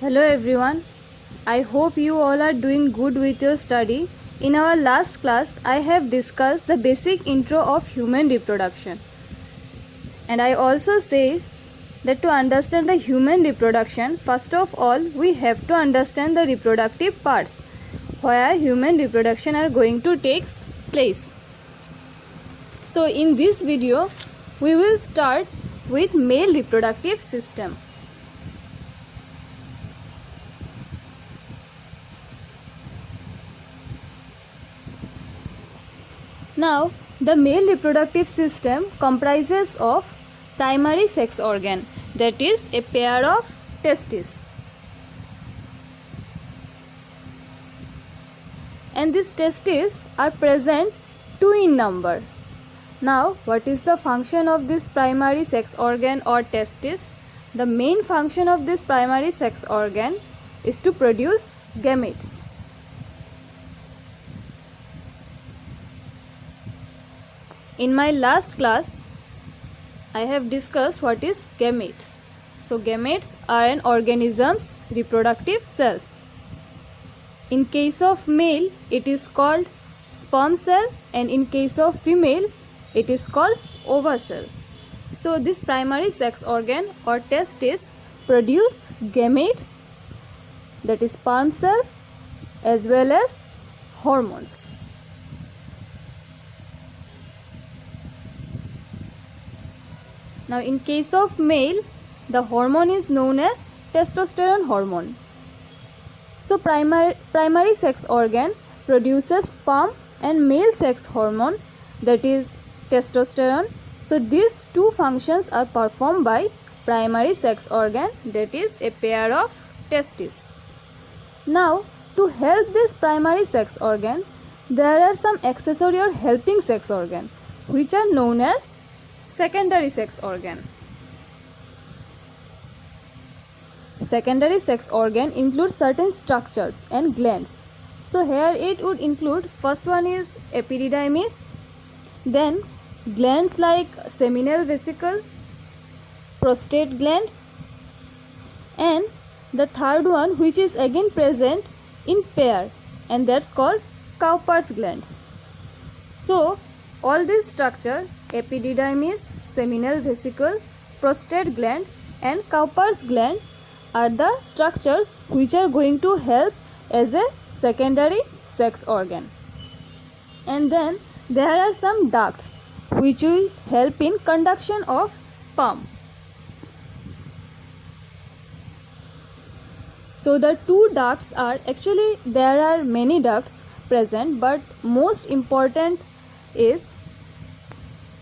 Hello everyone. I hope you all are doing good with your study. In our last class, I have discussed the basic intro of human reproduction. And I also say that to understand the human reproduction, first of all, we have to understand the reproductive parts where human reproduction are going to take place. So in this video, we will start with male reproductive system. Now, the male reproductive system comprises of primary sex organ, that is a pair of testes. And these testes are present 2 in number. Now, what is the function of this primary sex organ or testis? The main function of this primary sex organ is to produce gametes. In my last class, I have discussed what is gametes. So, gametes are an organism's reproductive cells. In case of male, it is called sperm cell, and in case of female, it is called ova cell. So, this primary sex organ or testis produce gametes, that is sperm cell, as well as hormones. Now, in case of male, the hormone is known as testosterone hormone. So, primary sex organ produces sperm and male sex hormone, that is testosterone. So, these two functions are performed by primary sex organ, that is a pair of testes. Now, to help this primary sex organ, there are some accessory or helping sex organ which are known as secondary sex organ. Secondary sex organ includes certain structures and glands. So here it would include, first one is epididymis, then glands like seminal vesicle, prostate gland, and the third one which is again present in pair, and that's called Cowper's gland. So all these structure, epididymis, seminal vesicle, prostate gland and Cowper's gland, are the structures which are going to help as a secondary sex organ. And then there are some ducts which will help in conduction of sperm. So the two ducts are, actually there are many ducts present, but most important is,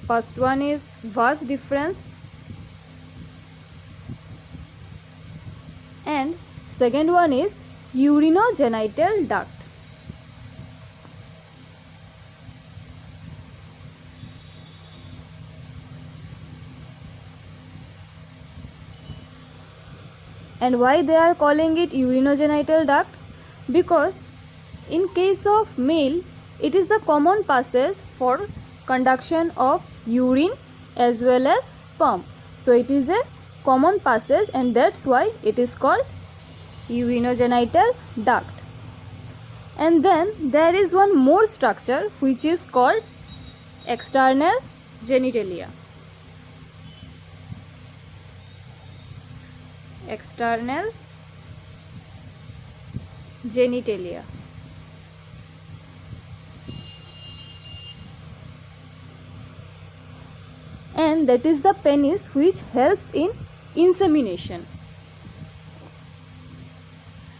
first one is vas deferens and second one is urinogenital duct. And why they are calling it urinogenital duct? Because in case of male, it is the common passage for conduction of urine as well as sperm. So it is a common passage, and that's why it is called urinogenital duct. And then there is one more structure which is called external genitalia. External genitalia. And that is the penis which helps in insemination.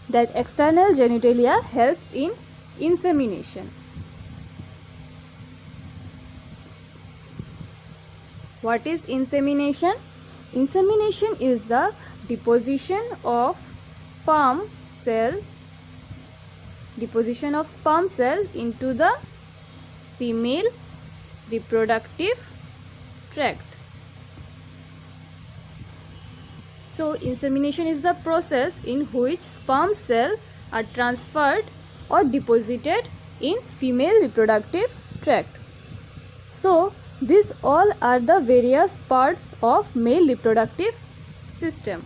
That external genitalia helps in insemination. What is insemination? Insemination is the deposition of sperm cell into the female reproductive tract. So insemination is the process in which sperm cells are transferred or deposited in female reproductive tract. So these all are the various parts of male reproductive system.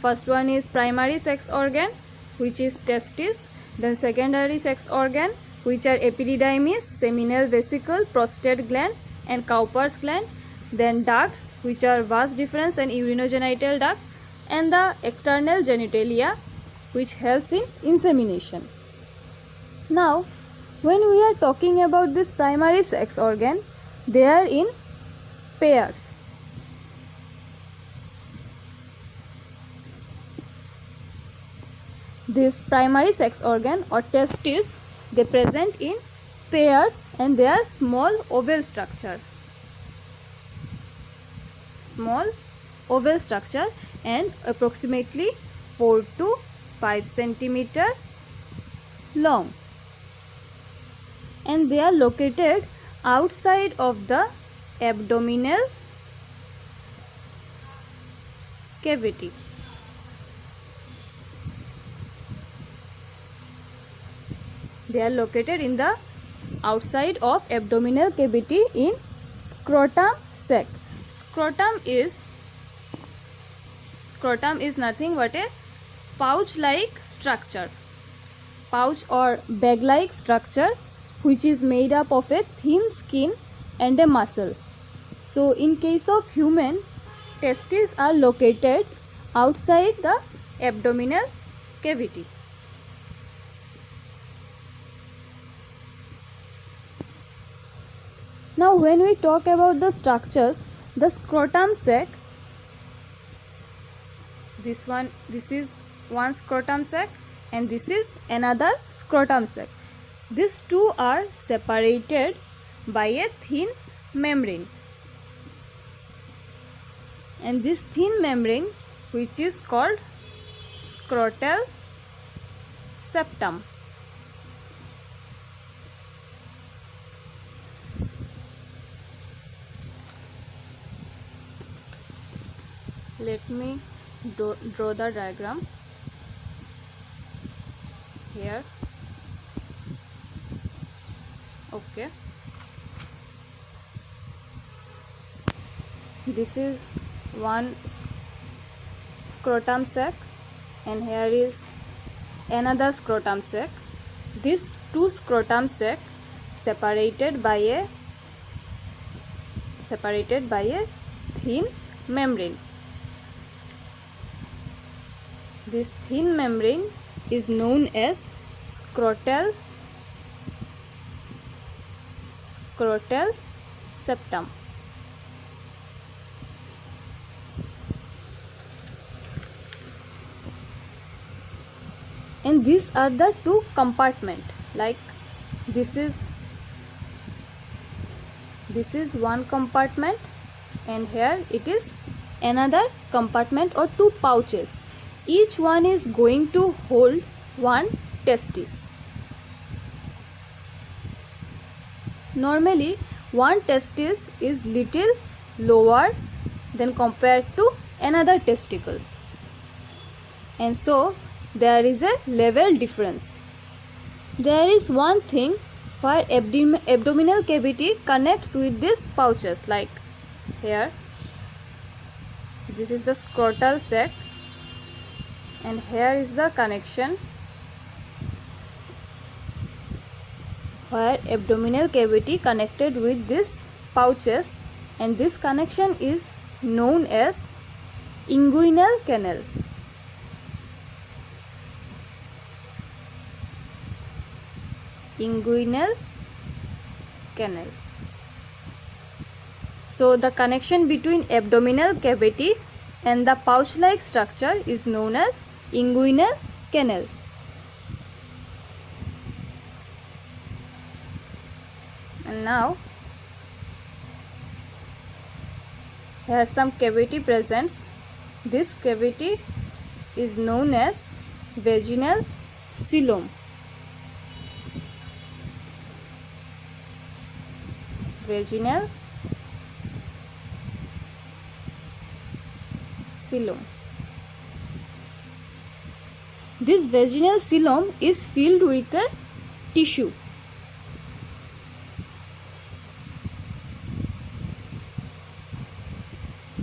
First one is primary sex organ, which is testis. Then secondary sex organ, which are epididymis, seminal vesicle, prostate gland, and Cowper's gland. Then ducts, which are vas deferens and urinogenital duct, and the external genitalia, which helps in insemination. Now, when we are talking about this primary sex organ, they are in pairs. This primary sex organ or testis, they present in pairs and they are small oval structure. Small oval structure and approximately 4 to 5 centimeter long. And they are located outside of the abdominal cavity. They are located in the outside of abdominal cavity in scrotum sac. Scrotum is nothing but a pouch-like structure. Pouch or bag-like structure which is made up of a thin skin and a muscle. So in case of human, testes are located outside the abdominal cavity. Now when we talk about the structures, the scrotum sac, this is one scrotum sac and this is another scrotum sac. These two are separated by a thin membrane, and this thin membrane, which is called scrotal septum. Let me draw the diagram here. Okay, this is one scrotum sac and here is another scrotum sac. These two scrotum sac separated by a thin membrane. This thin membrane is known as scrotal septum. And these are the two compartments. Like this is one compartment and here it is another compartment or two pouches. Each one is going to hold one testis. Normally one testis is little lower than compared to another testicles, and so there is a level difference. There is one thing where abdominal cavity connects with these pouches, like here this is the scrotal sac and here is the connection where abdominal cavity connected with these pouches, and this connection is known as inguinal canal. Inguinal canal. So the connection between abdominal cavity and the pouch-like structure is known as inguinal canal. And now here some cavity presents. This cavity is known as vaginal coelom. Vaginal coelom. This vaginal coelom is filled with a tissue.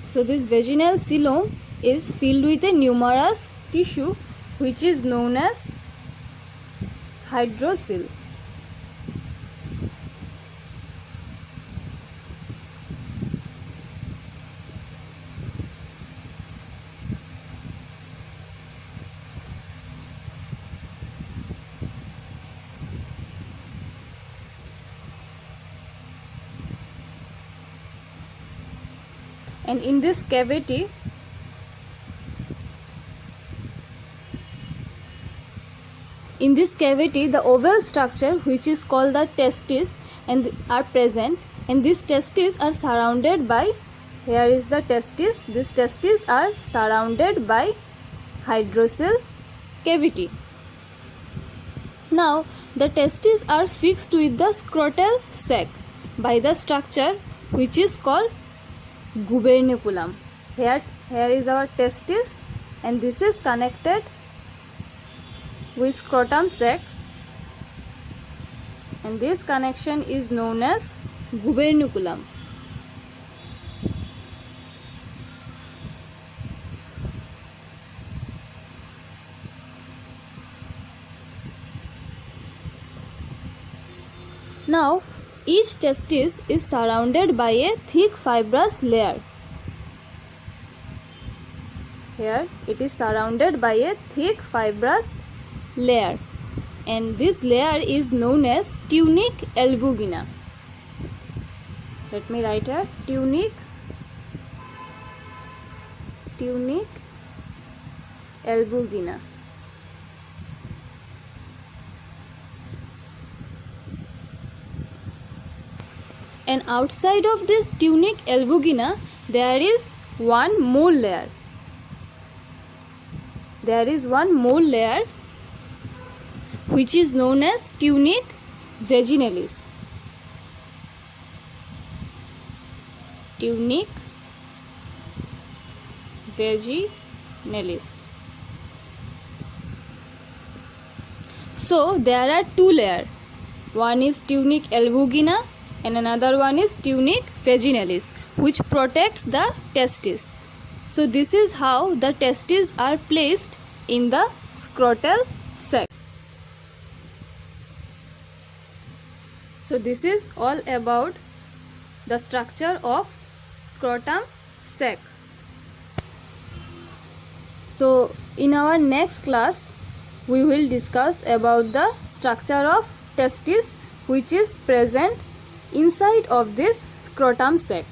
So this vaginal coelom is filled with a numerous tissue which is known as hydrocele. And in this cavity, the oval structure which is called the testes and are present, and these testes are surrounded by, here is the testes, these testes are surrounded by hydrocele cavity. Now the testes are fixed with the scrotal sac by the structure which is called gubernaculum. Here is our testis, and this is connected with scrotum sac, and this connection is known as gubernaculum. Now each testis is surrounded by a thick fibrous layer. Here it is surrounded by a thick fibrous layer, and this layer is known as tunic albugina. Let me write here, tunic albugina. And outside of this tunic albugina there is one mole layer. There is one mole layer which is known as tunic vaginalis. Tunic vaginalis. So there are two layers. One is tunic albugina and another one is tunic vaginalis, which protects the testes. So this is how the testes are placed in the scrotal sac. So this is all about the structure of scrotum sac. So in our next class we will discuss about the structure of testis which is present inside of this scrotum sac.